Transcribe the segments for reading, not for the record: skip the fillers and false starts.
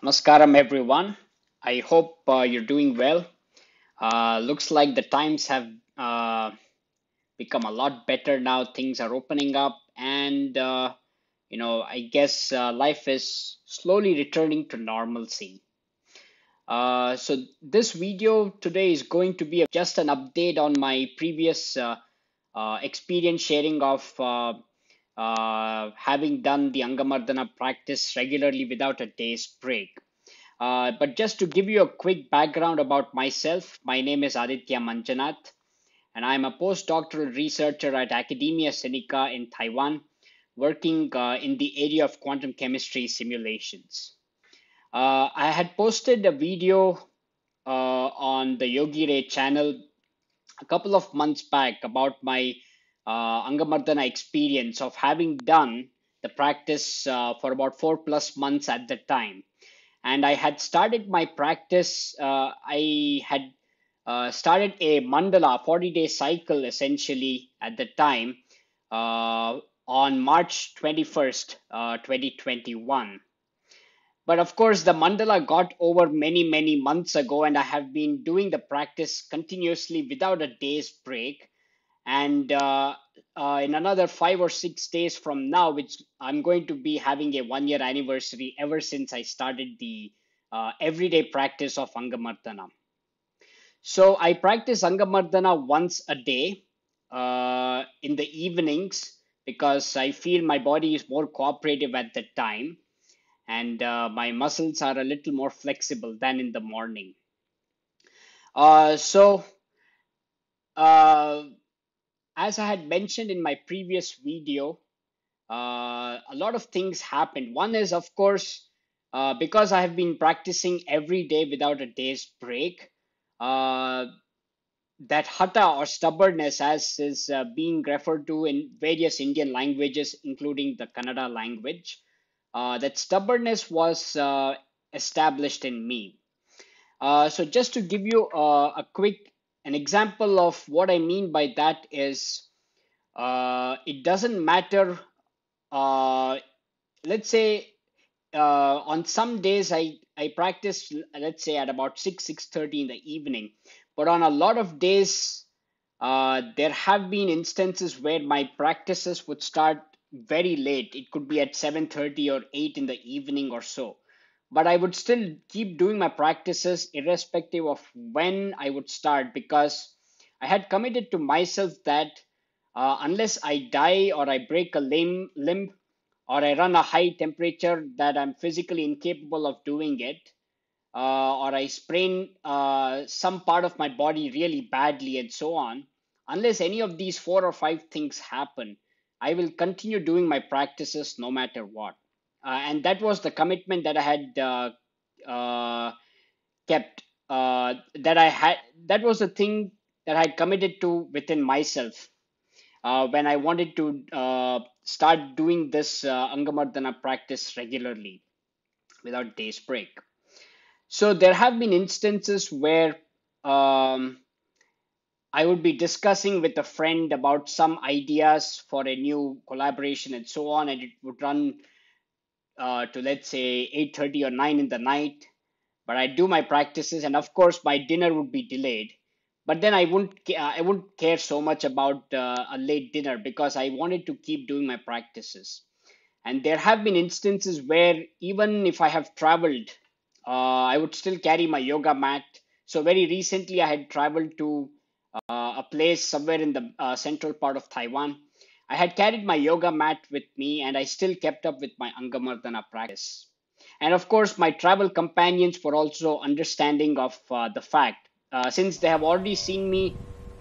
Namaskaram, everyone. I hope you're doing well. Looks like the times have become a lot better now. Things are opening up, and I guess life is slowly returning to normalcy. So this video today is going to be just an update on my previous experience sharing of having done the Angamardana practice regularly without a day's break. But just to give you a quick background about myself, my name is Aaditya Manjanath, and I'm a postdoctoral researcher at Academia Sinica in Taiwan, working in the area of quantum chemistry simulations. I had posted a video on the Yogi Ray channel a couple of months back about my Angamardana experience of having done the practice for about 4+ months at the time. And I had started my practice. I had started a mandala 40-day cycle essentially at the time on March 21st, 2021. But of course, the mandala got over many months ago, and I have been doing the practice continuously without a day's break. And in another 5 or 6 days from now, which I'm going to be having a 1 year anniversary ever since I started the everyday practice of Angamardana. So I practice Angamardana once a day in the evenings because I feel my body is more cooperative at that time and my muscles are a little more flexible than in the morning. So uh, as I had mentioned in my previous video, a lot of things happened. One is, of course, because I have been practicing every day without a day's break, uh, that hatha or stubbornness, as is being referred to in various Indian languages, including the Kannada language, that stubbornness was established in me. So just to give you a quick an example of what I mean by that is it doesn't matter. Let's say on some days I practice, let's say at about 6:30 in the evening, but on a lot of days there have been instances where my practices would start very late. It could be at 7:30 or 8 in the evening or so, but I would still keep doing my practices irrespective of when I would start, because I had committed to myself that unless I die or I break a limb or I run a high temperature that I'm physically incapable of doing it, or I sprain some part of my body really badly, and so on, unless any of these 4 or 5 things happen, I will continue doing my practices no matter what. And that was the commitment that I had kept. That I had. That was the thing that I had committed to within myself when I wanted to start doing this Angamardana practice regularly without days break. So there have been instances where I would be discussing with a friend about some ideas for a new collaboration and so on, and it would run to, let's say, 8:30 or 9 in the night. But I do my practices, and of course my dinner would be delayed. But then I wouldn't care so much about a late dinner because I wanted to keep doing my practices. And there have been instances where even if I have traveled, I would still carry my yoga mat. So very recently, I had traveled to a place somewhere in the central part of Taiwan. I had carried my yoga mat with me, and I still kept up with my Angamardana practice. And of course, my travel companions were also understanding of the fact, since they have already seen me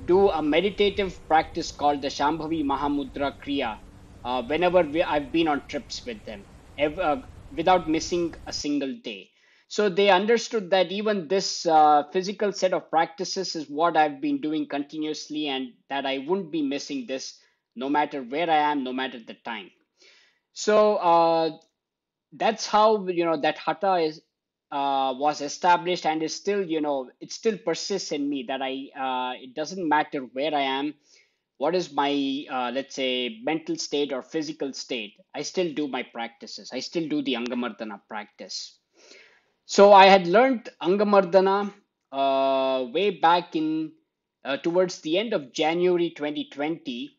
do a meditative practice called the Shambhavi Mahamudra Kriya whenever I've been on trips with them, without missing a single day. So they understood that even this physical set of practices is what I've been doing continuously, and that I wouldn't be missing this no matter where I am, no matter the time. So that's how that hatha is was established, and is still, it still persists in me, that I it doesn't matter where I am, what is my let's say mental state or physical state, I still do my practices, I still do the Angamardana practice. So I had learned Angamardana way back in towards the end of January 2020,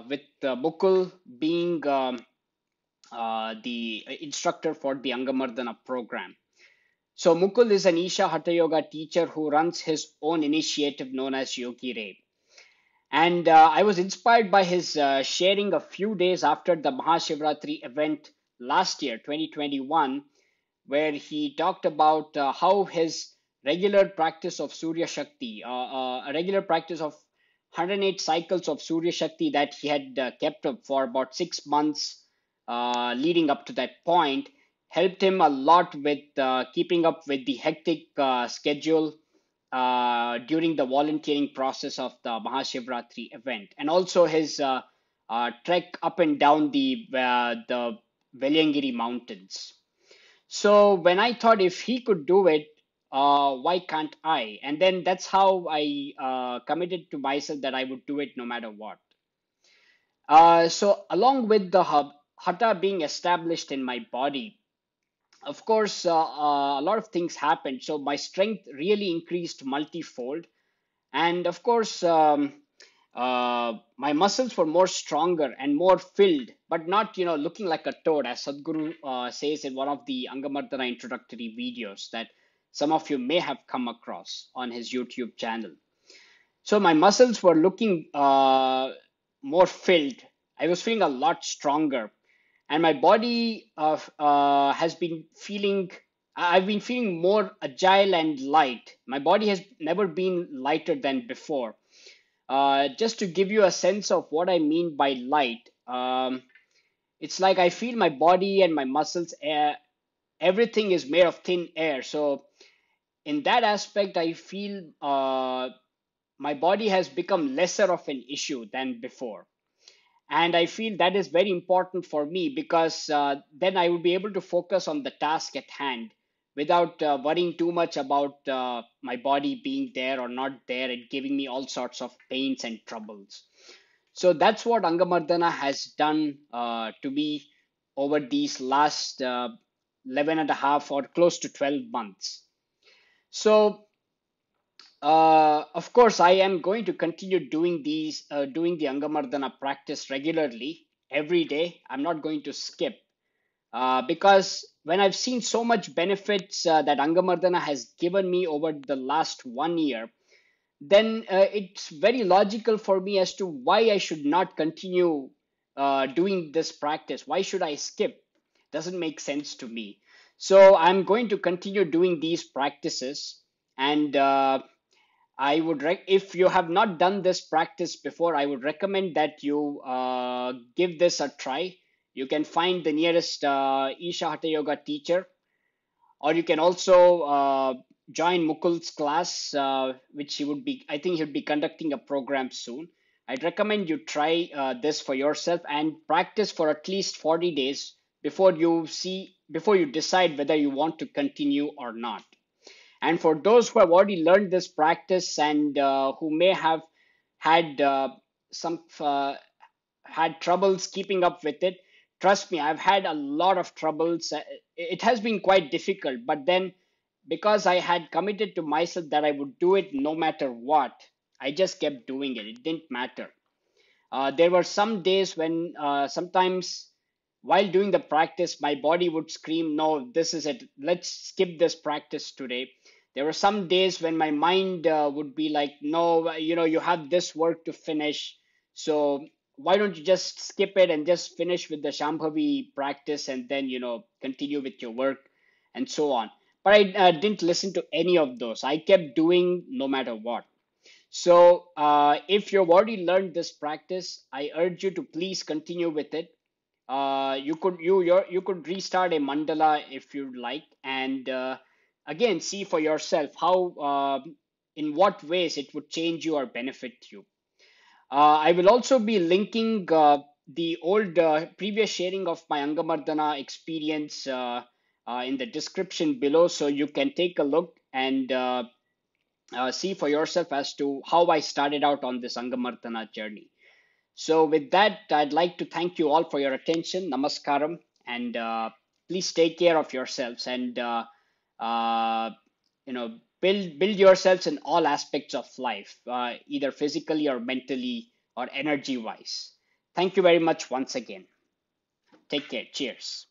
with Mukul being the instructor for the Angamardana program. So Mukul is an Isha Hatha Yoga teacher who runs his own initiative known as Yogi Ray. And I was inspired by his sharing a few days after the Mahashivratri event last year, 2021, where he talked about how his regular practice of Surya Shakti, a regular practice of 108 cycles of Surya Shakti that he had kept up for about 6 months leading up to that point, helped him a lot with keeping up with the hectic schedule during the volunteering process of the Mahashivratri event, and also his trek up and down the Veliangiri mountains. So when I thought if he could do it, why can't I? And then that's how I committed to myself that I would do it no matter what. So along with the hatha being established in my body, of course, a lot of things happened. So my strength really increased multifold, and of course, my muscles were more stronger and more filled, but not looking like a toad, as Sadhguru says in one of the Angamardana introductory videos that some of you may have come across on his YouTube channel. So my muscles were looking more filled. I was feeling a lot stronger, and my body has been feeling. I've been feeling more agile and light. My body has never been lighter than before. Just to give you a sense of what I mean by light, it's like I feel my body and my muscles. Everything is made of thin air. So in that aspect, I feel my body has become lesser of an issue than before. And I feel that is very important for me because then I will be able to focus on the task at hand without worrying too much about my body being there or not there and giving me all sorts of pains and troubles. So that's what Angamardana has done to me over these last 11 and a half or close to 12 months. So of course, I am going to continue doing the Angamardana practice regularly every day. I'm not going to skip because when I've seen so much benefits that Angamardana has given me over the last 1 year, then it's very logical for me as to why I should not continue doing this practice. Why should I skip? Doesn't make sense to me. So I'm going to continue doing these practices, and if you have not done this practice before, I would recommend that you give this a try. You can find the nearest Isha Hatha Yoga teacher, or you can also join Mukul's class, which I think he'll be conducting a program soon. I'd recommend you try this for yourself and practice for at least 40 days before you decide whether you want to continue or not. And for those who have already learned this practice and who may have had some had troubles keeping up with it, trust me, I've had a lot of troubles. It has been quite difficult, but then because I had committed to myself that I would do it no matter what, I just kept doing it. It didn't matter. There were some days when sometimes while doing the practice, my body would scream, "No, this is it. Let's skip this practice today." There were some days when my mind would be like, "No, you have this work to finish. So why don't you just skip it and just finish with the Shambhavi practice and then, continue with your work and so on." But I didn't listen to any of those. I kept doing no matter what. So, if you've already learned this practice, I urge you to please continue with it. You could restart a mandala if you'd like, and again see for yourself how in what ways it would change you or benefit you. I will also be linking the old previous sharing of my Angamardana experience in the description below, so you can take a look and see for yourself as to how I started out on this Angamardana journey. So, with that, I'd like to thank you all for your attention. Namaskaram, and please take care of yourselves and uh, build yourselves in all aspects of life, either physically or mentally or energy wise. Thank you very much once again. Take care. Cheers.